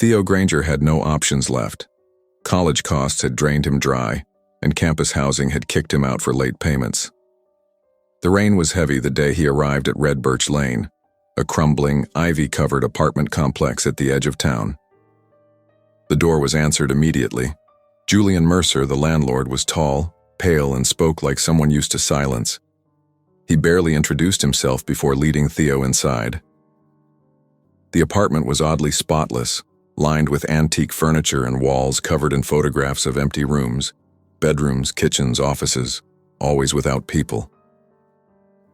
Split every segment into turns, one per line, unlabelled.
Theo Granger had no options left. College costs had drained him dry, and campus housing had kicked him out for late payments. The rain was heavy the day he arrived at Red Birch Lane, a crumbling, ivy-covered apartment complex at the edge of town. The door was answered immediately. Julian Mercer, the landlord, was tall, pale, and spoke like someone used to silence. He barely introduced himself before leading Theo inside. The apartment was oddly spotless, lined with antique furniture and walls covered in photographs of empty rooms, bedrooms, kitchens, offices, always without people.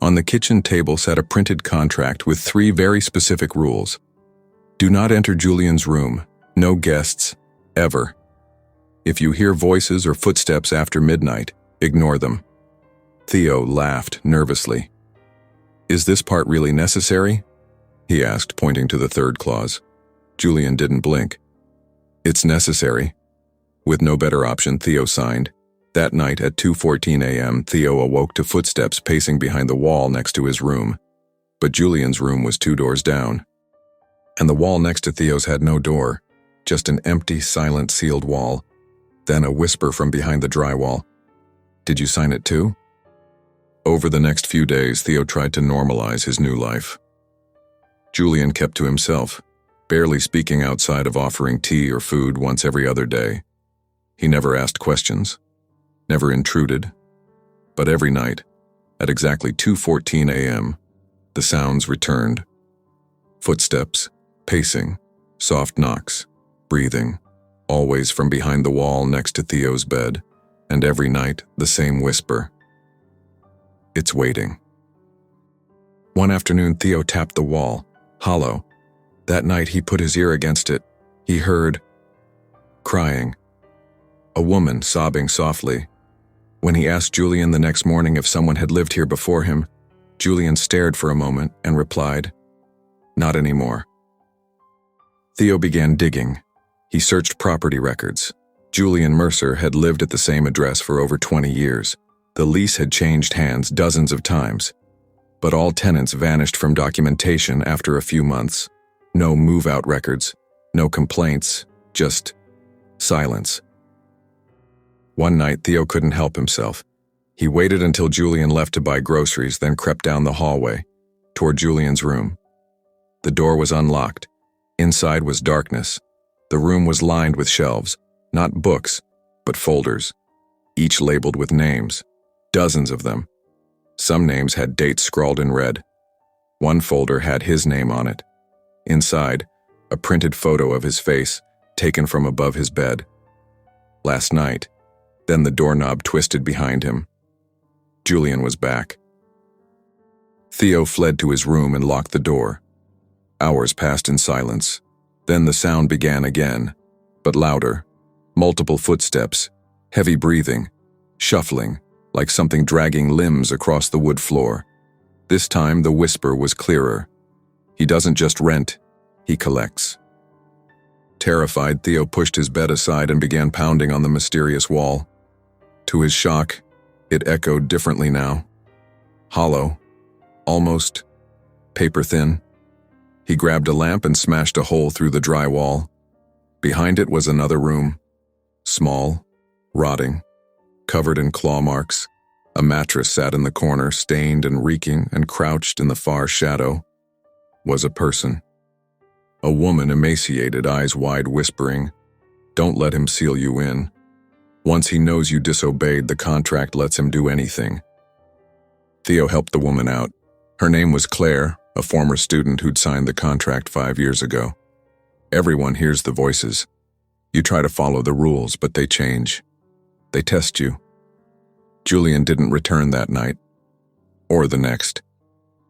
On the kitchen table sat a printed contract with 3 very specific rules. Do not enter Julian's room, no guests, ever. If you hear voices or footsteps after midnight, ignore them. Theo laughed nervously. Is this part really necessary? He asked, pointing to the 3rd clause. Julian didn't blink. It's necessary. With no better option, Theo signed. That night at 2:14 a.m., Theo awoke to footsteps pacing behind the wall next to his room. But Julian's room was 2 doors down. And the wall next to Theo's had no door, just an empty, silent, sealed wall. Then a whisper from behind the drywall. Did you sign it too? Over the next few days, Theo tried to normalize his new life. Julian kept to himself, barely speaking outside of offering tea or food once every other day. He never asked questions, never intruded. But every night, at exactly 2:14 a.m., the sounds returned. Footsteps, pacing, soft knocks, breathing, always from behind the wall next to Theo's bed, and every night the same whisper. It's waiting. One afternoon, Theo tapped the wall, hollow. That night he put his ear against it. He heard crying. A woman sobbing softly. When he asked Julian the next morning if someone had lived here before him, Julian stared for a moment and replied, not anymore. Theo began digging. He searched property records. Julian Mercer had lived at the same address for over 20 years. The lease had changed hands dozens of times, but all tenants vanished from documentation after a few months. No move-out records, no complaints, just silence. One night, Theo couldn't help himself. He waited until Julian left to buy groceries, then crept down the hallway, toward Julian's room. The door was unlocked. Inside was darkness. The room was lined with shelves, not books, but folders, each labeled with names, dozens of them. Some names had dates scrawled in red. One folder had his name on it. Inside, a printed photo of his face, taken from above his bed. Last night, then the doorknob twisted behind him. Julian was back. Theo fled to his room and locked the door. Hours passed in silence. Then the sound began again, but louder. Multiple footsteps, heavy breathing, shuffling, like something dragging limbs across the wood floor. This time the whisper was clearer. He doesn't just rent, he collects. Terrified, Theo pushed his bed aside and began pounding on the mysterious wall. To his shock, it echoed differently now. Hollow, almost paper-thin. He grabbed a lamp and smashed a hole through the drywall. Behind it was another room, small, rotting, covered in claw marks. A mattress sat in the corner, stained and reeking, and crouched in the far shadow was a person. A woman, emaciated, eyes wide, whispering, "Don't let him seal you in. Once he knows you disobeyed, the contract lets him do anything." Theo helped the woman out. Her name was Claire, a former student who'd signed the contract 5 years ago. Everyone hears the voices. You try to follow the rules, but they change. They test you. Julian didn't return that night, or the next.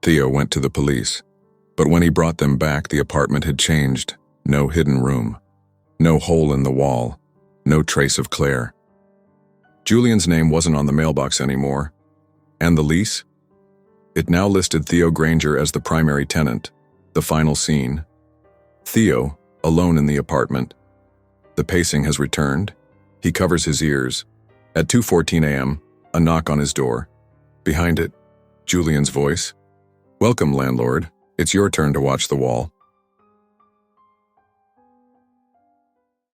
Theo went to the police. But when he brought them back, the apartment had changed. No hidden room. No hole in the wall. No trace of Claire. Julian's name wasn't on the mailbox anymore. And the lease? It now listed Theo Granger as the primary tenant. The final scene. Theo, alone in the apartment. The pacing has returned. He covers his ears. At 2:14 a.m., a knock on his door. Behind it, Julian's voice. "Welcome, landlord. It's your turn to watch the wall."